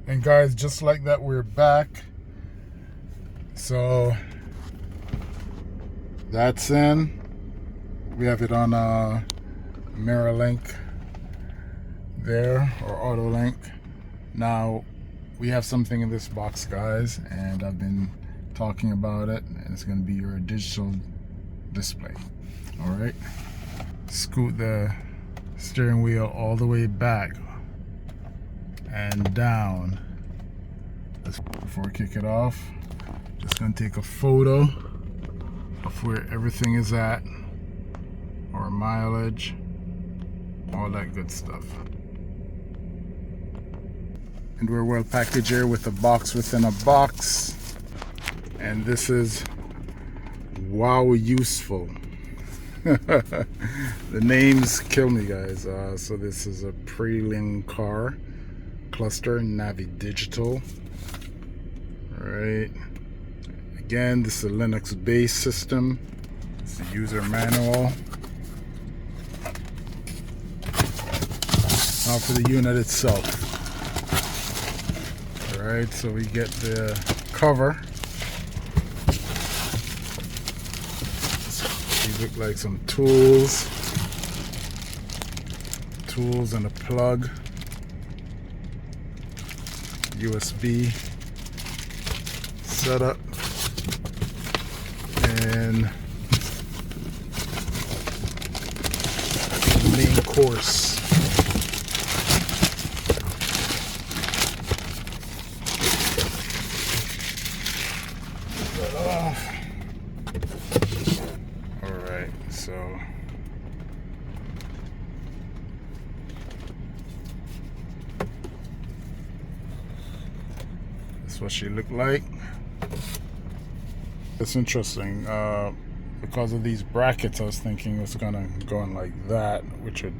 And guys, just like that, we're back. So that's in. We have it on mirror link there, or auto link. Now we have something in this box, guys, and I've been talking about it, and it's going to be your digital display. All right, scoot the steering wheel all the way back and down. Before we kick it off, just gonna take a photo of where everything is at, or mileage, all that good stuff. And we're well packaged here with a box within a box, and this is wow useful. The names kill me, guys. So this is a prelim car cluster, Navi Digital. Right. Again, this is a Linux-based system. It's the user manual. Now for the unit itself. All right, so we get the cover. These look like some tools and a plug. USB setup, and the main course. Put that off. All right, so that's what she looked like. It's interesting, because of these brackets I was thinking it was gonna go in like that, which would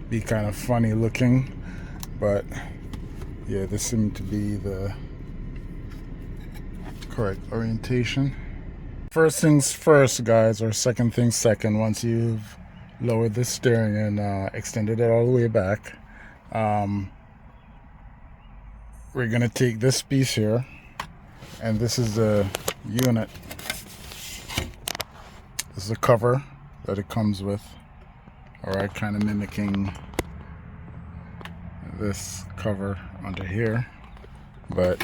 be kind of funny looking, but yeah, this seemed to be the correct orientation. First things first, guys, or second things second, once you've lowered the steering and extended it all the way back, we're gonna take this piece here, and this is the unit. This is the cover that it comes with. All right, kind of mimicking this cover under here, but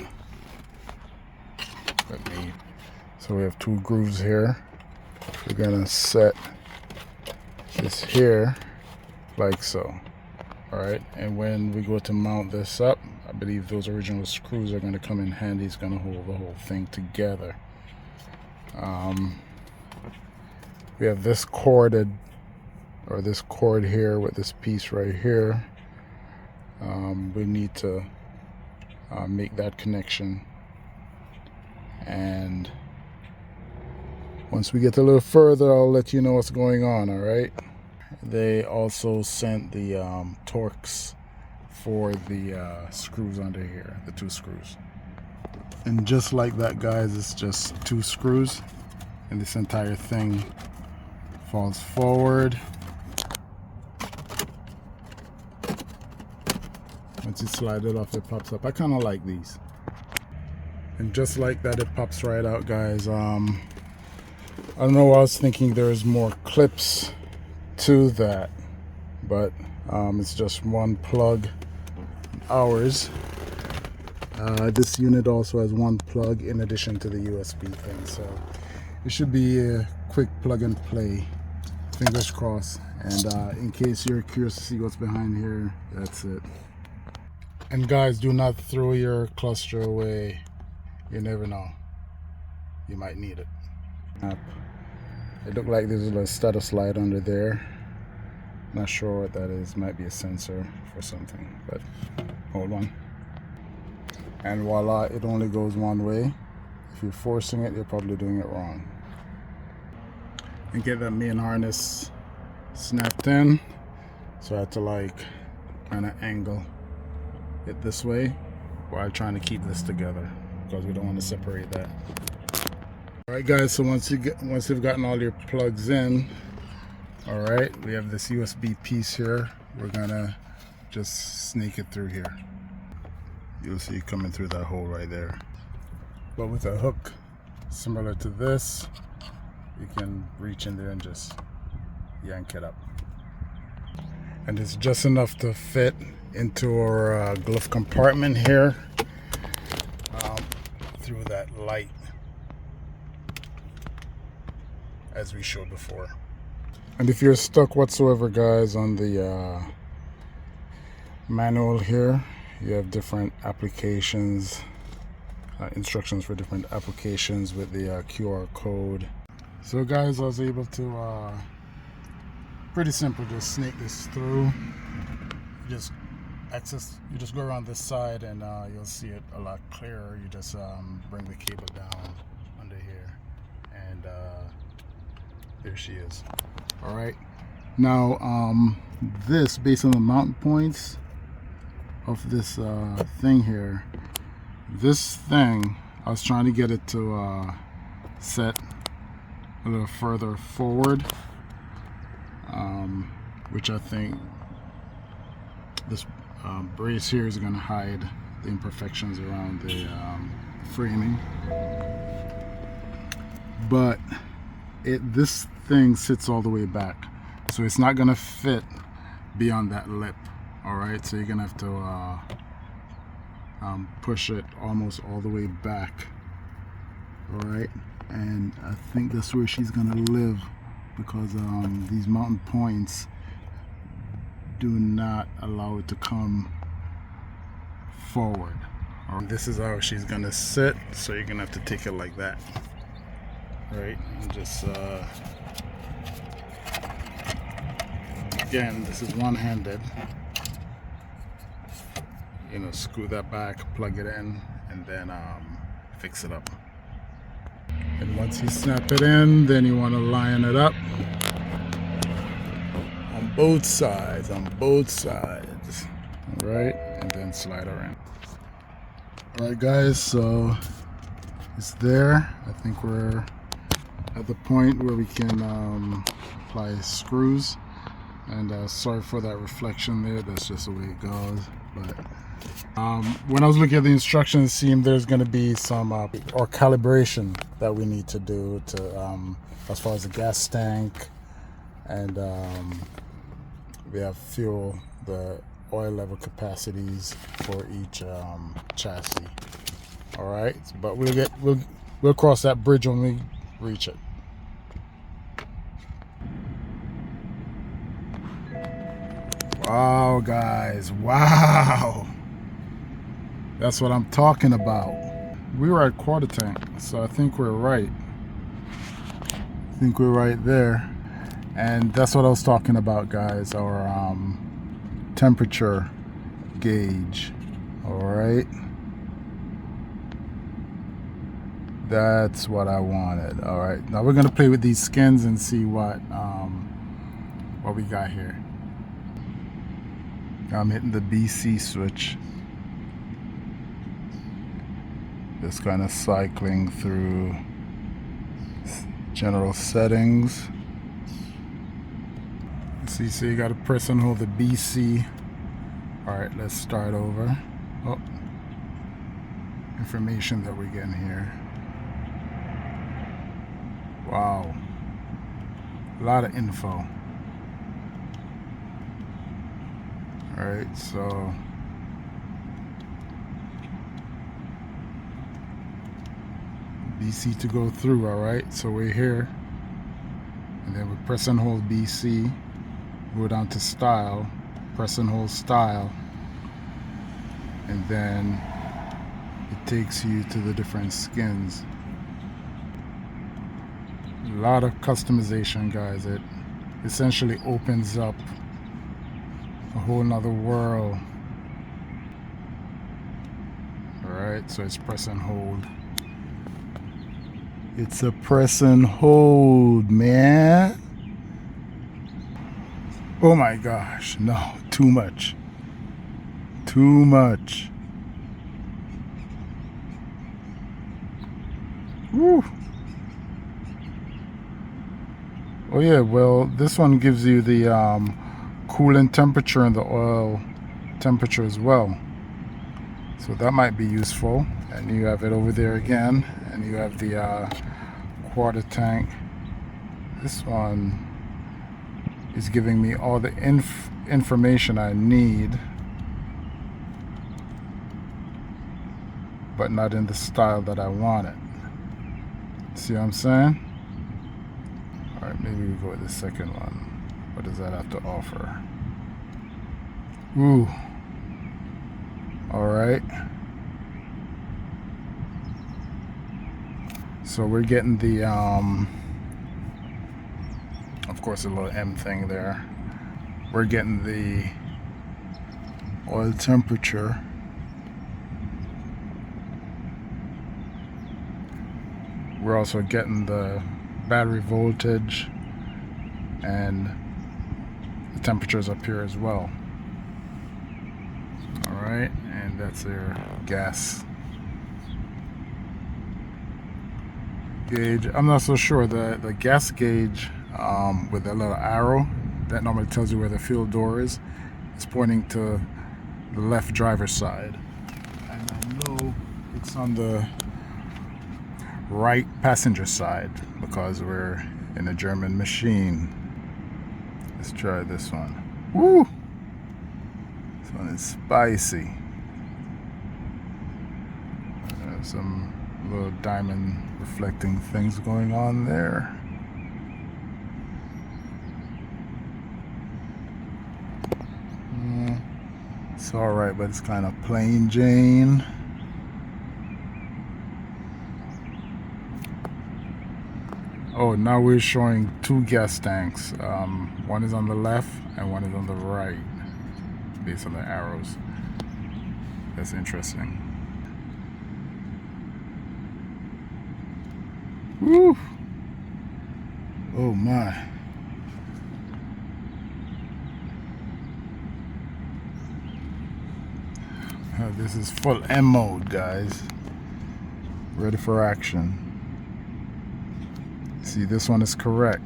so we have two grooves here. We're gonna set this here like so. All right, and when we go to mount this up, I believe those original screws are going to come in handy. It's going to hold the whole thing together. We have this corded, or this cord here with this piece right here. We need to make that connection, and once we get a little further, I'll let you know what's going on. All right. They also sent the Torx for the screws under here, the two screws. And just like that, guys, it's just two screws, and this entire thing falls forward. Once you slide it off, it pops up. I kind of like these. And just like that, it pops right out, guys. I don't know, I was thinking there's more clips to that, but it's just one plug. Ours, this unit also has one plug in addition to the USB thing, so it should be a quick plug and play, fingers crossed. And in case you're curious to see what's behind here, that's it. And guys, do not throw your cluster away. You never know, you might need it. It looked like there's a little status light under there. Not sure what that is. Might be a sensor for something, but hold on. And voila, it only goes one way. If you're forcing it, you're probably doing it wrong. And get that main harness snapped in. So I had to like kind of angle it this way while trying to keep this together, because we don't want to separate that. All right, guys, so once you've gotten all your plugs in, all right, we have this USB piece here. We're gonna just snake it through here. you'll see it coming through that hole right there. But with a hook similar to this, you can reach in there and just yank it up. And it's just enough to fit into our glove compartment here through that light, as we showed before. And if you're stuck whatsoever, guys, on the manual here, you have different applications, instructions for different applications with the QR code. So guys, I was able to pretty simple, just snake this through. You just go around this side and you'll see it a lot clearer. You just bring the cable down under here, and there she is. All right, now this, based on the mounting points of this thing here, this thing, I was trying to get it to set a little further forward, which I think this brace here is going to hide the imperfections around the framing. But this thing sits all the way back, so it's not going to fit beyond that lip. All right, so you're going to have to push it almost all the way back. All right, and I think that's where she's going to live, because these mounting points do not allow it to come forward. This is how she's gonna sit, so you're gonna have to take it like that, right? And just again, this is one-handed. You know, screw that back, plug it in, and then fix it up. And once you snap it in, then you want to line it up on both sides, right? And then slide her in. All right, guys, so it's there. I think we're at the point where we can apply screws. And sorry for that reflection there. That's just the way it goes. But when I was looking at the instructions, it seemed there's going to be some or calibration that we need to do to as far as the gas tank, and we have fuel, the oil level capacities for each chassis. All right, but we'll cross that bridge when we reach it. Wow, guys, wow, that's what I'm talking about. We were at quarter tank, so I think we're right. I think we're right there. And that's what I was talking about, guys, our temperature gauge. All right, that's what I wanted. All right, now we're gonna play with these skins and see what we got here. I'm hitting the BC switch, just kind of cycling through general settings. See, so you got to press and hold the BC. All right, let's start over. Oh, information that we're getting here. Wow, a lot of info. All right, so BC to go through. All right, so we're here, and then we press and hold BC, go down to style, press and hold style, and then it takes you to the different skins. A lot of customization, guys. It essentially opens up a whole nother world. All right, so it's press and hold. It's a press and hold, man. Oh my gosh, no, too much. Too much. Woo. Oh yeah, well, this one gives you the coolant temperature and the oil temperature as well. So that might be useful. And you have it over there again, and you have the quarter tank. This one is giving me all the information I need, but not in the style that I want it. See what I'm saying? Alright, maybe we go with the second one. What does that have to offer? Ooh. Alright. So we're getting the of course a little M thing there. We're getting the oil temperature. We're also getting the battery voltage and the temperatures up here as well. Alright, and that's their gas gauge. I'm not so sure. The gas gauge with that little arrow that normally tells you where the fuel door is pointing to the left driver's side, and I know it's on the right passenger side because we're in a German machine. Let's try this one. Woo! This one is spicy. Some little diamond reflecting things going on there. It's alright, but it's kind of plain Jane. Oh, now we're showing two gas tanks. One is on the left and one is on the right, based on the arrows. That's interesting. Woo! Oh my. This is full M mode, guys. Ready for action. See, this one is correct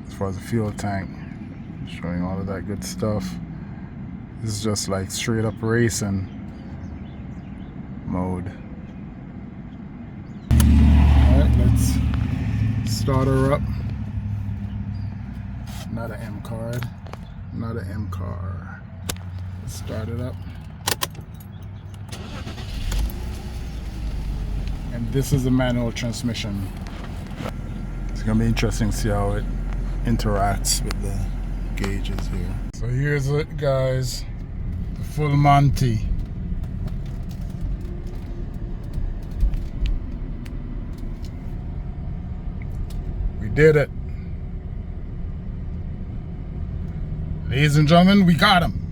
as far as the fuel tank, showing all of that good stuff. This is just like straight up racing mode. Alright, let's start her up. Not an M card, not an M car. Let's start it up. And this is a manual transmission. It's gonna be interesting to see how it interacts with the gauges here. So here's it, guys. The full Monty. We did it. Ladies and gentlemen, we got him.